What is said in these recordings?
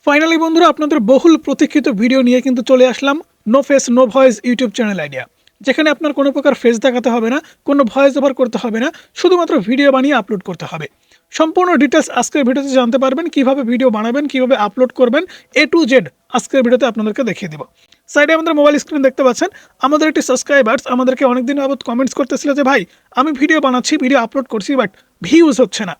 Finally বন্ধুরা আপনাদের বহুল প্রতীক্ষিত ভিডিও নিয়ে কিন্তু চলে আসলাম no face no voice YouTube channel idea, যেখানে আপনার কোনো প্রকার ফেস দেখাতে হবে না, কোনো ভয়েস ওভার করতে হবে না, শুধুমাত্র ভিডিও বানিয়ে আপলোড করতে হবে। সম্পূর্ণ ডিটেলস আজকের ভিডিওতে জানতে পারবেন, কিভাবে ভিডিও বানাবেন, কিভাবে আপলোড করবেন, এ টু জেড আজকের ভিডিওতে আপনাদেরকে দেখিয়ে দিব। সাইডে আমাদের মোবাইল স্ক্রিন দেখতে পাচ্ছেন, আমাদের একটি সাবস্ক্রাইবার্স আমাদেরকে অনেকদিন যাবত কমেন্টস করতেছিল যে ভাই আমি ভিডিও বানাচ্ছি, ভিডিও আপলোড করছি, বাট ভিউজ হচ্ছে না।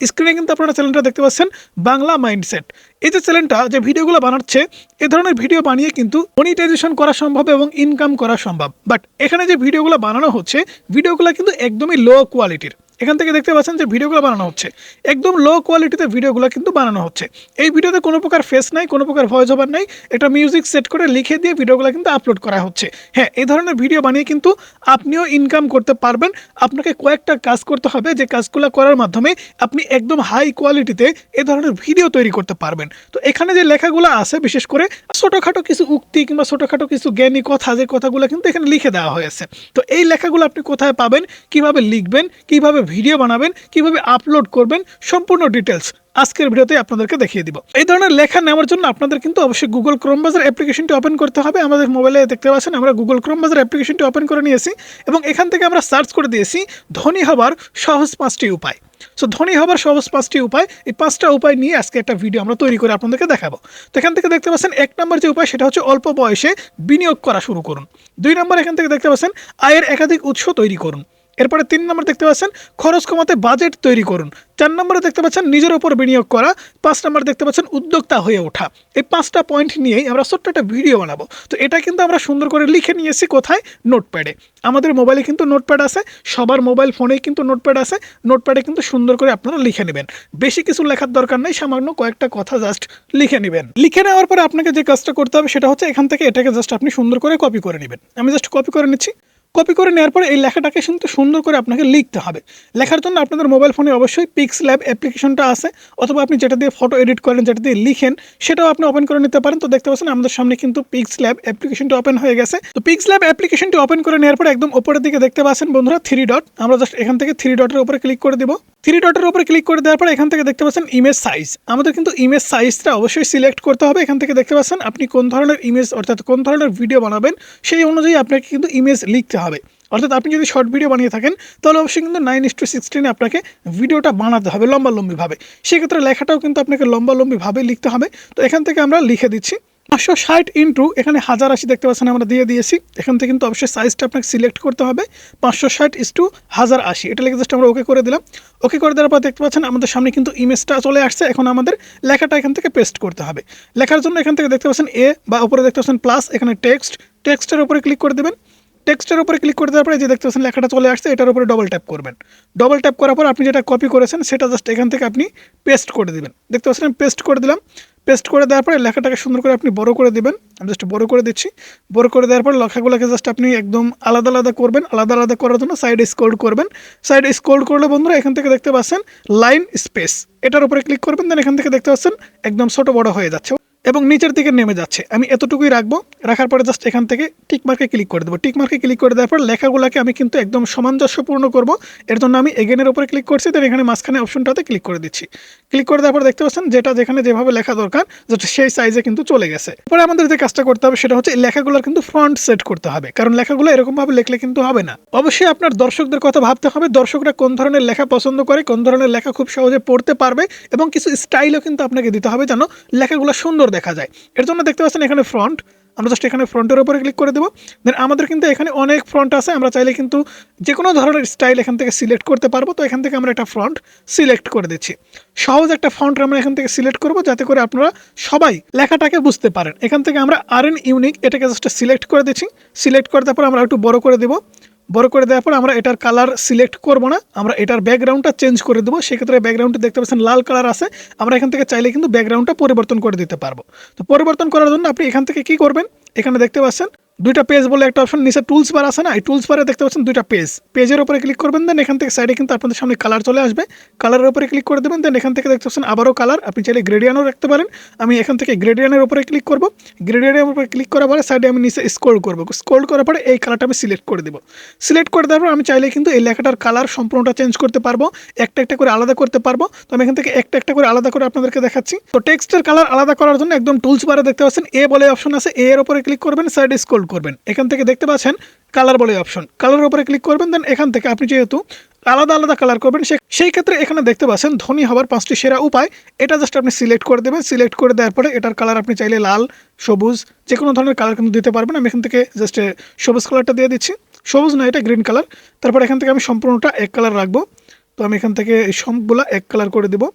স্ক্রিনে কিন্তু আপনারা চ্যানেলটা দেখতে পাচ্ছেন, বাংলা মাইন্ডসেট। এই যে চ্যানেলটা যে ভিডিওগুলো বানাচ্ছে, এ ধরনের ভিডিও বানিয়ে কিন্তু মনিটাইজেশন করা সম্ভব এবং ইনকাম করা সম্ভব। বাট এখানে যে ভিডিওগুলো বানানো হচ্ছে, ভিডিওগুলো কিন্তু একদমই লো কোয়ালিটির। এখান থেকে দেখতে পাচ্ছেন যে ভিডিওগুলো বানানো হচ্ছে একদম লো কোয়ালিটিতে, ভিডিওগুলো কিন্তু বানানো হচ্ছে। এই ভিডিওতে কোনো প্রকার ফেস নাই, কোনো প্রকার ভয়েস ওভার নাই, এটা মিউজিক সেট করে লিখে দিয়ে ভিডিওগুলো কিন্তু আপলোড করা হচ্ছে। হ্যাঁ, এই ধরনের ভিডিও বানিয়ে কিন্তু আপনিও ইনকাম করতে পারবেন। আপনাকে কয়েকটা কাজ করতে হবে, যে কাজগুলো করার মাধ্যমে আপনি একদম হাই কোয়ালিটিতে এ ধরনের ভিডিও তৈরি করতে পারবেন। তো এখানে যে লেখাগুলো আছে, বিশেষ করে ছোটোখাটো কিছু উক্তি কিংবা ছোটোখাটো কিছু জ্ঞানী কথা, যে কথাগুলো কিন্তু এখানে লিখে দেওয়া হয়েছে। তো এই লেখাগুলো আপনি কোথায় পাবেন, কিভাবে লিখবেন, কিভাবে ভিডিও বানাবেন, কিভাবে আপলোড করবেন, সম্পূর্ণ ডিটেলস আজকের ভিডিওতে আপনাদেরকে দেখিয়ে দিব। এই ধরনের লেখা নেওয়ার জন্য আপনাদের কিন্তু অবশ্যই গুগল ক্রোম ব্রাউজার অ্যাপ্লিকেশনটি ওপেন করতে হবে। আমাদের মোবাইলে দেখতে পাচ্ছেন আমরা গুগল ক্রোম ব্রাউজার অ্যাপ্লিকেশনটি ওপেন করে নিয়েছি এবং এখান থেকে আমরা সার্চ করে দিয়েছি ধনী হবার সহজ 5টি উপায়। সো ধনী হবার সহজ 5টি উপায়, এই 5টা উপায় নিয়ে আজকে একটা ভিডিও আমরা তৈরি করে আপনাদেরকে দেখাবো। তো এখান থেকে দেখতে পাচ্ছেন 1 নম্বর যে উপায়, সেটা হচ্ছে অল্প বয়সে বিনিয়োগ করা শুরু করুন। 2 নম্বর এখান থেকে দেখতে পাচ্ছেন আয়ের একাধিক উৎস তৈরি করুন। এরপরে 3 নম্বর দেখতে পাচ্ছেন খরচ কমাতে বাজেট তৈরি করুন। 4 নম্বরে দেখতে পাচ্ছেন নিজের উপর বিনিয়োগ করা। 5 নম্বর দেখতে পাচ্ছেন উদ্যোক্তা হয়ে ওঠা। এই 5টা পয়েন্ট নিয়েই আমরা ছোট্ট একটা ভিডিও বানাবো। তো এটা কিন্তু আমরা সুন্দর করে লিখে নিয়েছি কোথায়, নোটপ্যাডে। আমাদের মোবাইলে কিন্তু নোটপ্যাড আছে, সবার মোবাইল ফোনেই কিন্তু নোটপ্যাড আছে। নোটপ্যাডে কিন্তু সুন্দর করে আপনারা লিখে নেবেন, বেশি কিছু লেখার দরকার নেই, সামান্য কয়েকটা কথা জাস্ট লিখে নেবেন। লিখে নেওয়ার পরে আপনাকে যে কাজটা করতে হবে সেটা হচ্ছে এখান থেকে এটাকে জাস্ট আপনি সুন্দর করে কপি করে নেবেন। আমি জাস্ট কপি করে নিচ্ছি। কপি করে নেওয়ার পরে এই লেখাটাকে কিন্তু সুন্দর করে আপনাকে লিখতে হবে। লেখার জন্য আপনাদের মোবাইল ফোনে অবশ্যই পিক্সল্যাব অ্যাপ্লিকেশনটা আছে, অথবা আপনি যেটা দিয়ে ফটো এডিট করেন, যেটা দিয়ে লিখেন, সেটাও আপনি ওপেন করে নিতে পারেন। তো দেখতে পাচ্ছেন আমাদের সামনে কিন্তু পিক্সল্যাব অ্যাপ্লিকেশনটি ওপেন হয়ে গেছে। তো পিক্সল্যাব অ্যাপ্লিকেশনটি ওপেন করে নেওয়ার পরে একদম উপরের দিকে দেখতে পাচ্ছেন বন্ধুরা 3 ডট। আমরা জাস্ট এখান থেকে 3 ডটের উপরে ক্লিক করে দিব। 3 ডটের উপরে ক্লিক করে দেওয়ার পরে এখান থেকে দেখতে পাচ্ছেন ইমেজ সাইজ। আমাদের কিন্তু ইমেজ সাইজটা অবশ্যই সিলেক্ট করতে হবে। এখান থেকে দেখতে পাচ্ছেন আপনি কোন ধরনের ইমেজ, অর্থাৎ কোন ধরনের ভিডিও বানাবেন, সেই অনুযায়ী আপনাকে কিন্তু ইমেজ লিখতে হবে। অর্থাৎ আপনি যদি শর্ট ভিডিও বানিয়ে থাকেন, তাহলে অবশ্যই কিন্তু 9:16 আপনাকে ভিডিওটা বানাতে হবে লম্বালম্বিভাবে। সেক্ষেত্রে লেখাটাও কিন্তু আপনাকে লম্বালম্বিভাবে লিখতে হবে। তো এখান থেকে আমরা লিখে দিচ্ছি 560 ইন্টু এখানে 1080 দেখতে পাচ্ছেন আমরা দিয়ে দিয়েছি। এখান থেকে কিন্তু অবশ্যই সাইজটা আপনাকে সিলেক্ট করতে হবে 560:1080। এটা লিখে জাস্ট আমরা ওকে করে দিলাম। ওকে করে দেওয়ার পর দেখতে পাচ্ছেন আমাদের সামনে কিন্তু ইমেজটা চলে আসছে। এখন আমাদের লেখাটা এখান থেকে পেস্ট করতে হবে। লেখার জন্য এখান থেকে দেখতে পাচ্ছেন এ বা উপরে দেখতে পাচ্ছেন প্লাস, এখানে টেক্সটের উপরে ক্লিক করে দেবেন। টেক্সটের উপরে ক্লিক করে দেওয়ার পরে যে দেখতে পাচ্ছেন লেখাটা চলে আসছে, এটার উপরে ডবল ট্যাপ করবেন। ডবল ট্যাপ করার পর আপনি যেটা কপি করেছেন সেটা জাস্ট এখান থেকে আপনি পেস্ট করে দিবেন। দেখতে পাচ্ছেন আমি পেস্ট করে দিলাম। পেস্ট করে দেওয়ার পরে লেখাটাকে সুন্দর করে আপনি বড় করে দিবেন। আমি জাস্ট বড় করে দিচ্ছি। বড় করে দেওয়ার পর লেখাগুলোকে জাস্ট আপনি একদম আলাদা আলাদা করবেন। আলাদা আলাদা করার জন্য সাইডে স্ক্রল করবেন। সাইডে স্ক্রল করলে বন্ধুরা এখান থেকে দেখতে পাচ্ছেন লাইন স্পেস, এটার উপরে ক্লিক করবেন। দেন এখান থেকে দেখতে পাচ্ছেন একদম ছোট বড় হয়ে যাচ্ছে এবং নিচের দিকে নেমে যাচ্ছে। আমি এতটুকুই রাখবো। রাখার পরে জাস্ট এখান থেকে টিক মার্কে ক্লিক করে দেবো। টিক মার্কে ক্লিক করে দেওয়ার পর লেখাগুলোকে আমি কিন্তু একদম সামঞ্জস্যপূর্ণ করবো। এর জন্য আমি এগেনের উপরে ক্লিক করছি। দেন এখানে মাঝখানে অপশনটাতে ক্লিক করে দিচ্ছি। ক্লিক করে দেওয়ার পর দেখতে পাচ্ছেন যেটা যেখানে যেভাবে লেখা দরকার, যেটা সেই সাইজে কিন্তু চলে গেছে। পরে আমাদের যে কাজটা করতে হবে সেটা হচ্ছে লেখাগুলোর কিন্তু ফন্ট সেট করতে হবে, কারণ লেখাগুলো এরকমভাবে লিখলে কিন্তু হবে না। অবশ্যই আপনার দর্শকদের কথা ভাবতে হবে, দর্শকরা কোন ধরনের লেখা পছন্দ করে, কোন ধরনের লেখা খুব সহজে পড়তে পারবে, এবং কিছু স্টাইলও কিন্তু আপনাকে দিতে হবে যেন লেখাগুলো সুন্দর দেখা যায়। এর জন্য দেখতে পাচ্ছেন এখানে ফ্রন্ট, আমরা জাস্ট এখানে ফ্রন্টের উপরে ক্লিক করে দেবো। দেন আমাদের কিন্তু এখানে অনেক ফ্রন্ট আছে, আমরা চাইলে কিন্তু যে কোনো ধরনের স্টাইল এখান থেকে সিলেক্ট করতে পারবো। তো এখান থেকে আমরা একটা ফ্রন্ট সিলেক্ট করে দিচ্ছি। সহজ একটা ফন্ট আমরা এখান থেকে সিলেক্ট করব, যাতে করে আপনারা সবাই লেখাটাকে বুঝতে পারেন। এখান থেকে আমরা আরএন ইউনিক এটাকে জাস্ট সিলেক্ট করে দিচ্ছি। সিলেক্ট করে দেওয়ার পর আমরা একটু বড় করে দেবো। বড় করে দেওয়ার পর আমরা এটার কালার সিলেক্ট করব না, আমরা এটার ব্যাকগ্রাউন্ডটা চেঞ্জ করে দেবো। সেক্ষেত্রে ব্যাকগ্রাউন্ডটা দেখতে পাচ্ছেন লাল কালার আছে। আমরা এখান থেকে চাইলে কিন্তু ব্যাকগ্রাউন্ডটা পরিবর্তন করে দিতে পারবো। তো পরিবর্তন করার জন্য আপনি এখান থেকে কি করবেন, এখানে দেখতে পাচ্ছেন দুইটা পেজ বলে একটা অপশন, নিচে টুলস বার আছে না, এই টুলস বারে দেখতে পাচ্ছেন দুইটা পেজ, পেজের উপরে ক্লিক করবেন, দেন এখান থেকে সাইডে কিন্তু আপনাদের সামনে কালার চলে আসবে, কালারের উপরে ক্লিক করে দেবেন, দেন এখান থেকে দেখতে পাচ্ছেন আবারও কালার, আপনি চাইলে গ্রেডিয়ানও রাখতে পারেন। আমি এখান থেকে গ্রেডিয়ানের উপরে ক্লিক করব, গ্রেডিয়ানের উপরে ক্লিক করার পরে সাইডে আমি নিচে স্ক্রল করব, স্ক্রল করার পরে এই কালারটা আমি সিলেক্ট করে দেবো। সিলেক্ট করে দেওয়ার পর আমি চাইলে কিন্তু এই লেখাটার কালার সম্পূর্ণটা চেঞ্জ করতে পারবো, একটা একটা করে আলাদা করতে পারবো। তো আমি এখান থেকে একটা একটা করে আলাদা করে আপনাদেরকে দেখাচ্ছি। তো টেক্সটের কালার আলাদা করার জন্য একদম টুলস বারে দেখতে পাচ্ছেন এ বলে অপশন আছে, এর উপরে ক্লিক করবেন, সাইডে স্ক্রল করবেন, এখান থেকে দেখতে পাচ্ছেন কালার বলে অপশন, কালারের উপরে ক্লিক করবেন, দেন এখান থেকে আপনি যেহেতু আলাদা আলাদা কালার করবেন সেই ক্ষেত্রে এখানে দেখতে পাচ্ছেন ধনী হওয়ার 5টি সেরা উপায়, এটা জাস্ট আপনি সিলেক্ট করে দেবেন। সিলেক্ট করে দেওয়ার পরে এটার কালার আপনি চাইলে লাল, সবুজ, যে কোনো ধরনের কালার কিন্তু দিতে পারবেন। আমি এখান থেকে জাস্ট সবুজ কালারটা দিয়ে দিচ্ছি, সবুজ না এটা গ্রিন কালার। তারপর এখান থেকে আমি সম্পূর্ণটা এক কালার রাখবো, তো আমি এখান থেকে এই সবগুলা এক কালার করে দেবো।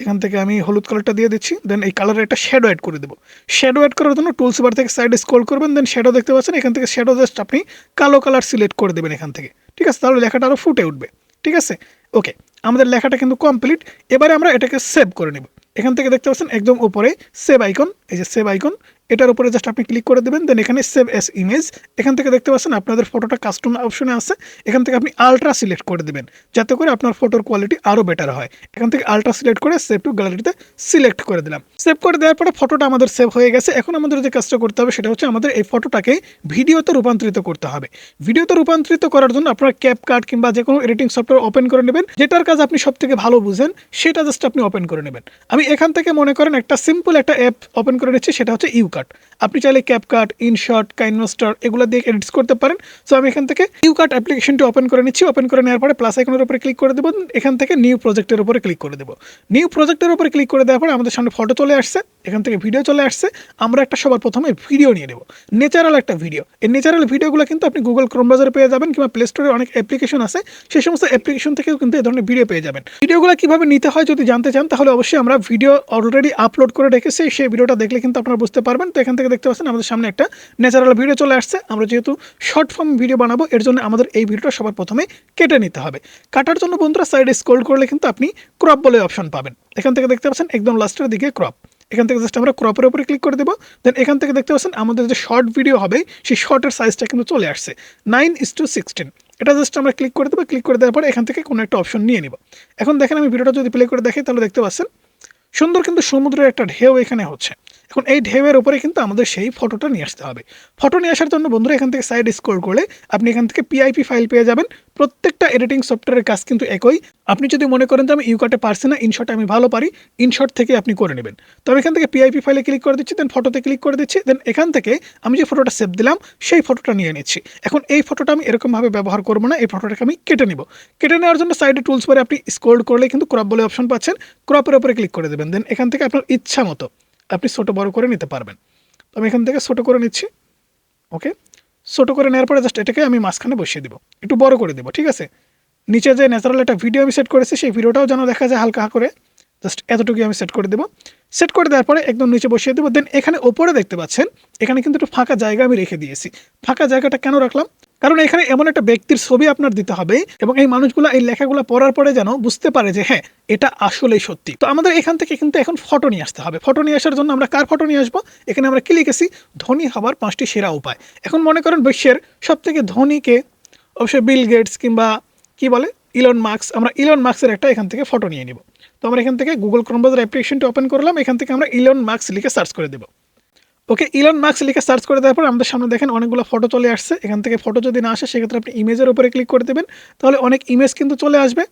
এখান থেকে আমি হলুদ কালারটা দিয়ে দিচ্ছি, দেন এই কালারের একটা শ্যাডো অ্যাড করে দেবো। শ্যাডো অ্যাড করার জন্য টুলস বার থেকে সাইডে স্ক্রল করবেন, দেন শ্যাডো দেখতে পাচ্ছেন, এখান থেকে শ্যাডো জাস্ট আপনি কালো কালার সিলেক্ট করে দেবেন এখান থেকে, ঠিক আছে? তাহলে লেখাটা আরও ফুটে উঠবে, ঠিক আছে? ওকে, আমাদের লেখাটা কিন্তু কমপ্লিট। এবারে আমরা এটাকে সেভ করে নেব। এখান থেকে দেখতে পাচ্ছেন একদম উপরে সেভ আইকন, এই যে সেভ আইকন, এটার উপরে জাস্ট আপনি ক্লিক করে দেবেন, দেন এখানে সেভ এস ইমেজ, এখান থেকে দেখতে পাচ্ছেন আপনাদের ফটোটা কাস্টম অপশনে আছে, এখান থেকে আপনি আলট্রা সিলেক্ট করে দেবেন যাতে করে আপনার ফটোর কোয়ালিটি আরও বেটার হয়। এখান থেকে আলট্রা সিলেক্ট করে সেভ টু গ্যালারিতে সিলেক্ট করে দিলাম। সেভ করে দেওয়ার পরে ফটোটা আমাদের সেভ হয়ে গেছে। এখন আমাদের যে কাজটা করতে হবে সেটা হচ্ছে আমাদের এই ফটোটাকে ভিডিওতে রূপান্তরিত করতে হবে। ভিডিওতে রূপান্তরিত করার জন্য আপনার ক্যাপকাট কিংবা যে কোনো এডিটিং সফটওয়্যার ওপেন করে নেবেন, যেটার কাজ আপনি সব থেকে ভালো বুঝেন সেটা জাস্ট আপনি ওপেন করে নেবেন। আমি এখান থেকে মনে করেন একটা সিম্পল একটা অ্যাপ ওপেন করে নিচ্ছি, সেটা হচ্ছে ইউকাট। আপনি চাইলে ক্যাপকাট, ইনশট, কাইনমাস্টার এগুলো দিয়ে এডিট করতে পারেন। সো আমি এখান থেকে ইউকাট অ্যাপ্লিকেশনটি ওপেন করে নিচ্ছি। ওপেন করে নেওয়ার পরে প্লাস আইকনের উপরে ক্লিক করে দেবো, এখান থেকে নিউ প্রজেক্টের উপরে ক্লিক করে দেবো। নিউ প্রজেক্টের উপরে ক্লিক করে দেওয়ার পরে আমাদের সামনে ফটো চলে আসছে, এখান থেকে ভিডিও চলে আসছে। আমরা একটা সবার প্রথমে ভিডিও নিয়ে নেব, ন্যাচারাল একটা ভিডিও। এই ন্যাচারাল ভিডিওগুলো কিন্তু আপনি গুগল ক্রোম ব্রাউজারে পেয়ে যাবেন কিংবা প্লে স্টোরে অনেক অ্যাপ্লিকেশন আছে, সেই সমস্ত অ্যাপ্লিকেশন থেকেও কিন্তু এই ধরনের ভিডিও পেয়ে যাবেন। ভিডিওগুলো কীভাবে নিতে হয় যদি জানতে চান তাহলে অবশ্যই আমরা ভিডিও অলরেডি আপলোড করে রেখেছি, সেই ভিডিওটা দেখলে কিন্তু আপনারা বুঝতে পারবেন। তো এখান থেকে দেখতে পাচ্ছেন আমাদের সামনে একটা ন্যাচারাল ভিডিও চলে আসছে। আমরা যেহেতু শর্ট ফর্ম ভিডিও বানাবো এর জন্য আমাদের এই ভিডিওটা সবার প্রথমে কেটে নিতে হবে। কাটার জন্য বন্ধুরা সাইডে স্ক্রল করলে কিন্তু আপনি ক্রপ বলে অপশন পাবেন, এখান থেকে দেখতে পাচ্ছেন একদম লাস্টের দিকে ক্রপ, এখান থেকে জাস্ট আমরা ক্রপের উপরে ক্লিক করে দেবো। দেন এখান থেকে দেখতে পাচ্ছেন আমাদের যে শর্ট ভিডিও হবে সেই শর্টের সাইজটা কিন্তু চলে আসছে 9:16। এটা জাস্ট আমরা ক্লিক করে দেবো। ক্লিক করে দেওয়ার পরে এখান থেকে কোনো একটা অপশন নিয়ে নিব। এখন দেখেন আমি ভিডিওটা যদি প্লে করে দেখি তাহলে দেখতে পাচ্ছেন সুন্দর কিন্তু সমুদ্রের একটা ঢেউ এখানে হচ্ছে। এখন এই ঢেউয়ের উপরে কিন্তু আমাদের সেই ফটোটা নিয়ে আসতে হবে। ফটো নিয়ে আসার জন্য বন্ধুরা এখান থেকে সাইড স্ক্রল করলে আপনি এখান থেকে পিআইপি ফাইল পেয়ে যাবেন। প্রত্যেকটা এডিটিং সফটওয়্যারের কাজ কিন্তু একই। আপনি যদি মনে করেন যে আমি ইউকাটে পারছি না, ইনশটে আমি ভালো পারি, ইনশট থেকে আপনি করে নেবেন। তো আমি এখান থেকে পিআইপি ফাইলে ক্লিক করে দিচ্ছি, দেন ফটোতে ক্লিক করে দিচ্ছি, দেন এখান থেকে আমি যে ফটোটা সেভ দিলাম সেই ফটোটা নিয়ে নিচ্ছি। এখন এই ফটোটা আমি এরকমভাবে ব্যবহার করবো না, এই ফটোটাকে আমি কেটে নিব। কেটে নেওয়ার জন্য সাইডে টুলস পরে আপনি স্ক্রল করলে কিন্তু ক্রপ বলে অপশন পাচ্ছেন, ক্রপের উপরে ক্লিক করে দেবেন। দেন এখান থেকে আপনার ইচ্ছা মতো আপনি ছোটো বড় করে নিতে পারবেন। তো আমি এখান থেকে ছোটো করে নিচ্ছি। ওকে, ছোটো করে নেওয়ার পরে জাস্ট এটাকে আমি মাঝখানে বসিয়ে দেবো, একটু বড় করে দেবো, ঠিক আছে? নিচে যে ন্যাচারাল একটা ভিডিও আমি সেট করেছি সেই ভিডিওটাও যেন দেখা যায় হালকা করে, জাস্ট এতটুকুই আমি সেট করে দেবো। সেট করে দেওয়ার পরে একদম নিচে বসিয়ে দেবো। দেন এখানে ওপরে দেখতে পাচ্ছেন এখানে কিন্তু একটু ফাঁকা জায়গা আমি রেখে দিয়েছি। ফাঁকা জায়গাটা কেন রাখলাম? কারণ এখানে এমন একটা ব্যক্তির ছবি আপনার দিতে হবে এবং এই মানুষগুলো এই লেখাগুলো পড়ার পরে যেন বুঝতে পারে যে হ্যাঁ এটা আসলেই সত্যি। তো আমাদের এখান থেকে কিন্তু এখন ফটো নিয়ে আসতে হবে। ফটো নিয়ে আসার জন্য আমরা কার ফটো নিয়ে আসবো? এখানে আমরা কি লিখেছি? ধনী হওয়ার 5টি সেরা উপায়। এখন মনে করেন বিশ্বের সবথেকে ধনীকে, অবশ্যই বিল গেটস কিংবা কি বলে ইলন মাস্ক, আমরা ইলন মাস্কের একটা এখান থেকে ফটো নিয়ে নিব। তো আমরা এখান থেকে গুগল ক্রোম ব্রাউজার অ্যাপ্লিকেশনটি ওপেন করলাম, এখান থেকে আমরা ইলন মাস্ক লিখে সার্চ করে দেবো। ওকে, ইলন মাস্ক লিখে সার্চ করে দেওয়ার পর আমাদের সামনে দেখেন অনেকগুলো ফটো চলে আসছে। এখান থেকে ফটো যদি না আসে সেক্ষেত্রে আপনি ইমেজের উপরে ক্লিক করে দেবেন, তাহলে অনেক ইমেজ কিন্তু চলে আসবে।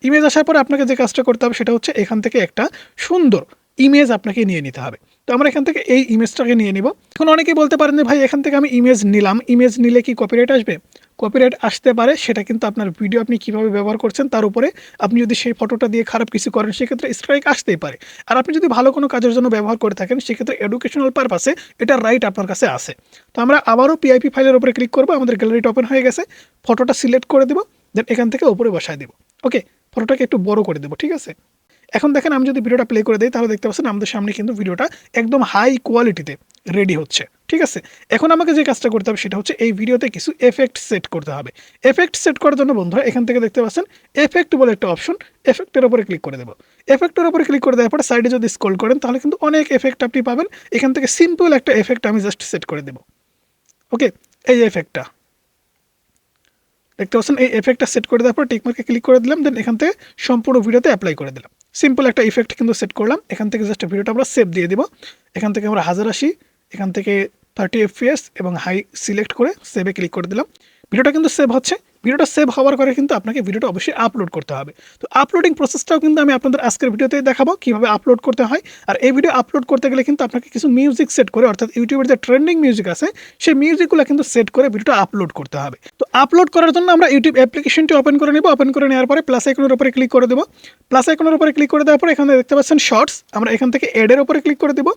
ইমেজ আসার পর আপনাকে যে কাজটা করতে হবে সেটা হচ্ছে এখান থেকে একটা সুন্দর ইমেজ আপনাকে নিয়ে নিতে হবে। তো আমরা এখান থেকে এই ইমেজটাকে নিয়ে নিব। এখন অনেকেই বলতে পারেন যে ভাই এখান থেকে আমি ইমেজ নিলাম, ইমেজ নিলে কি কপিরাইট আসবে? কপিরাইট আসতে পারে, সেটা কিন্তু আপনার ভিডিও আপনি কীভাবে ব্যবহার করছেন তার উপরে। আপনি যদি সেই ফটোটা দিয়ে খারাপ কিছু করেন সেক্ষেত্রে স্ট্রাইক আসতেই পারে। আর আপনি যদি ভালো কোনো কাজের জন্য ব্যবহার করে থাকেন সেক্ষেত্রে এডুকেশনাল পারপাসে এটার রাইট আপনার কাছে আছে। তো আমরা আবারও পিআইপি ফাইলের উপরে ক্লিক করবো, আমাদের গ্যালারিটা ওপেন হয়ে গেছে। ফটোটা সিলেক্ট করে দেবো, দেন এখান থেকে উপরে বসায় দেবো। ওকে, ফটোটাকে একটু বড় করে দেবো, ঠিক আছে? এখন দেখেন আমি যদি ভিডিওটা প্লে করে দিই তাহলে দেখতে পাচ্ছেন আমাদের সামনে কিন্তু ভিডিওটা একদম হাই কোয়ালিটিতে রেডি হচ্ছে, ঠিক আছে? এখন আমাকে যে কাজটা করতে হবে সেটা হচ্ছে এই ভিডিওতে কিছু এফেক্ট সেট করতে হবে। এফেক্ট সেট করার জন্য বন্ধুরা এখান থেকে দেখতে পাচ্ছেন এফেক্ট বলে একটা অপশন, এফেক্টের উপরে ক্লিক করে দেবো। এফেক্টের উপরে ক্লিক করে দেওয়ার পরে সাইডে যদি স্ক্রল করেন তাহলে কিন্তু অনেক এফেক্ট আপনি পাবেন। এখান থেকে সিম্পল একটা এফেক্ট আমি জাস্ট সেট করে দেবো। ওকে, এই এফেক্টটা দেখতে পাচ্ছেন, এই এফেক্টটা সেট করে দেওয়ার পর টিকমার্কে ক্লিক করে দিলাম, দেন এখান থেকে সম্পূর্ণ ভিডিওতে অ্যাপ্লাই করে দিলাম। সিম্পল একটা ইফেক্ট কিন্তু সেট করলাম। এখান থেকে জাস্ট ভিডিওটা আমরা সেভ দিয়ে দিব। এখান থেকে আমরা 1080, এখান থেকে 30 FPS এবং হাই সিলেক্ট করে সেভে ক্লিক করে দিলাম। ভিডিওটা কিন্তু সেভ হচ্ছে। ভিডিওটা সেভ হওয়ার পরে কিন্তু আপনাকে ভিডিওটা অবশ্যই আপলোড করতে হবে। তো আপলোডিং প্রসেসটাও কিন্তু আমি আপনাদের আজকের ভিডিওতে দেখাবো কীভাবে আপলোড করতে হয়। আর এই ভিডিও আপলোড করতে গেলে কিন্তু আপনাকে কিছু মিউজিক সেট করে, অর্থাৎ ইউটিউবের যে ট্রেন্ডিং মিউজিক আছে সেই মিউজিকগুলো কিন্তু সেট করে ভিডিওটা আপলোড করতে হবে। তো আপলোড করার জন্য আমরা ইউটিউব অ্যাপ্লিকেশনটি ওপেন করে নেব। ওপেন করে নেওয়ার পরে প্লাস আইকনের উপরে ক্লিক করে দেবো। প্লাস আইকনের উপরে ক্লিক করে দেওয়ার পরে এখানে দেখতে পাচ্ছেন শর্টস, আমরা এখান থেকে অ্যাডের উপরে ক্লিক করে দেবো।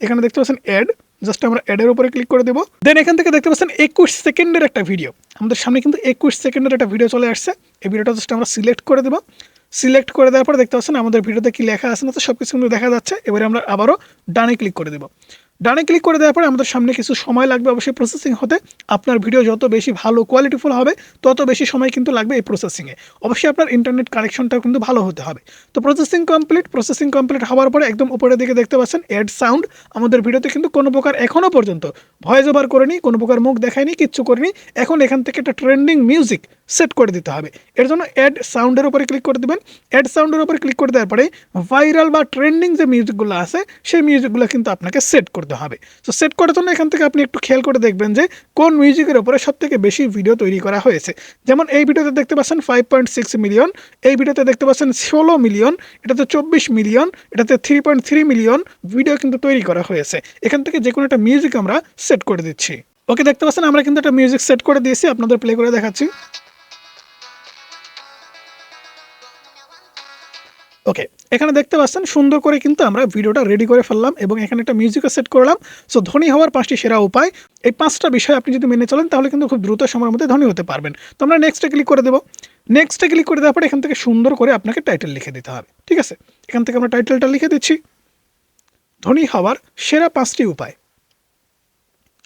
এখানে দেখতে পাচ্ছেন অ্যাড, জাস্ট আমরা অ্যাডের উপরে ক্লিক করে দেবো। দেন এখান থেকে দেখতে পাচ্ছেন 21 সেকেন্ডের একটা ভিডিও, আমাদের সামনে কিন্তু 21 সেকেন্ডের একটা ভিডিও চলে আসছে। এই ভিডিওটা জাস্ট আমরা সিলেক্ট করে দেবো। সিলেক্ট করে দেওয়ার পর দেখতে পাচ্ছেন আমাদের ভিডিওতে কি লেখা আছে না, তো সব কিছু কিন্তু দেখা যাচ্ছে। এবারে আমরা আবারও ডানে ক্লিক করে দেবো। ডানে ক্লিক করে দেওয়ার পরে আমাদের সামনে কিছু সময় লাগবে অবশ্যই প্রসেসিং হতে। আপনার ভিডিও যত বেশি ভালো কোয়ালিটিফুল হবে তত বেশি সময় কিন্তু লাগবে এই প্রসেসিংয়ে। অবশ্যই আপনার ইন্টারনেট কানেকশনটাও কিন্তু ভালো হতে হবে। তো প্রসেসিং কমপ্লিট হওয়ার পরে একদম উপরের দিকে দেখতে পাচ্ছেন অ্যাড সাউন্ড। আমাদের ভিডিওতে কিন্তু কোনো প্রকার এখনও পর্যন্ত ভয়েস ওভার করিনি, কোনো প্রকার মুখ দেখায়নি, কিচ্ছু করিনি। এখন এখান থেকে একটা ট্রেন্ডিং মিউজিক সেট করে দিতে হবে। এর জন্য অ্যাড সাউন্ডের উপরে ক্লিক করে দেবেন। অ্যাড সাউন্ডের উপরে ক্লিক করে দেওয়ার পরে ভাইরাল বা ট্রেন্ডিং যে মিউজিকগুলো আছে সেই মিউজিকগুলো কিন্তু আপনাকে সেট করতে হবে। তো সেট করার জন্য এখান থেকে আপনি একটু খেয়াল করে দেখবেন যে কোন মিউজিকের উপরে সবথেকে বেশি ভিডিও তৈরি করা হয়েছে। যেমন এই ভিডিওতে দেখতে পাচ্ছেন 5.6 মিলিয়ন, এই ভিডিওতে দেখতে পাচ্ছেন 16 মিলিয়ন, এটাতে 24 মিলিয়ন, এটাতে 3.3 মিলিয়ন ভিডিও কিন্তু তৈরি করা হয়েছে। এখান থেকে যে কোনো একটা মিউজিক আমরা সেট করে দিচ্ছি। ওকে, দেখতে পাচ্ছেন আমরা কিন্তু একটা মিউজিক সেট করে দিয়েছি, আপনাদের প্লে করে দেখাচ্ছি। ওকে, এখানে দেখতে পাচ্ছেন সুন্দর করে কিন্তু আমরা ভিডিওটা রেডি করে ফেললাম এবং এখানে একটা মিউজিকও সেট করলাম। সো ধনী হওয়ার 5টি সেরা উপায়, এই 5টা বিষয় আপনি যদি মেনে চলেন তাহলে কিন্তু খুব দ্রুত সময়ের মধ্যে ধনী হতে পারবেন। তো আমরা নেক্সটে ক্লিক করে দেবো। নেক্সটে ক্লিক করে দেওয়ার পরে এখান থেকে সুন্দর করে আপনাকে টাইটেল লিখে দিতে হবে। ঠিক আছে, এখান থেকে আমরা টাইটেলটা লিখে দিচ্ছি, ধনী হওয়ার সেরা 5টি উপায়।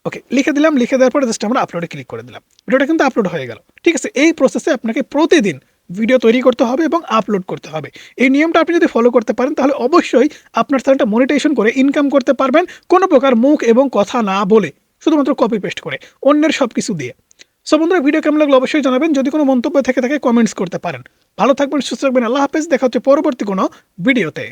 ওকে, লিখে দিলাম। লিখে দেওয়ার পরে জাস্ট আমরা আপলোডে ক্লিক করে দিলাম। ভিডিওটা কিন্তু আপলোড হয়ে গেল। ঠিক আছে, এই প্রসেসে আপনাকে প্রতিদিন ভিডিও তৈরি করতে হবে এবং আপলোড করতে হবে। এই নিয়মটা আপনি যদি ফলো করতে পারেন তাহলে অবশ্যই আপনার চ্যানেলটা মনিটাইজেশন করে ইনকাম করতে পারবেন, কোনো প্রকার মুখ এবং কথা না বলে, শুধুমাত্র কপি পেস্ট করে, অন্যের সব কিছু দিয়ে। সো বন্ধুরা, ভিডিও কেমন লাগলো অবশ্যই জানাবেন। যদি কোনো মন্তব্য থেকে থাকে কমেন্টস করতে পারেন। ভালো থাকবেন, সুস্থ থাকবেন। আল্লাহ হাফেজ। দেখা হচ্ছে পরবর্তী কোনো ভিডিওতে।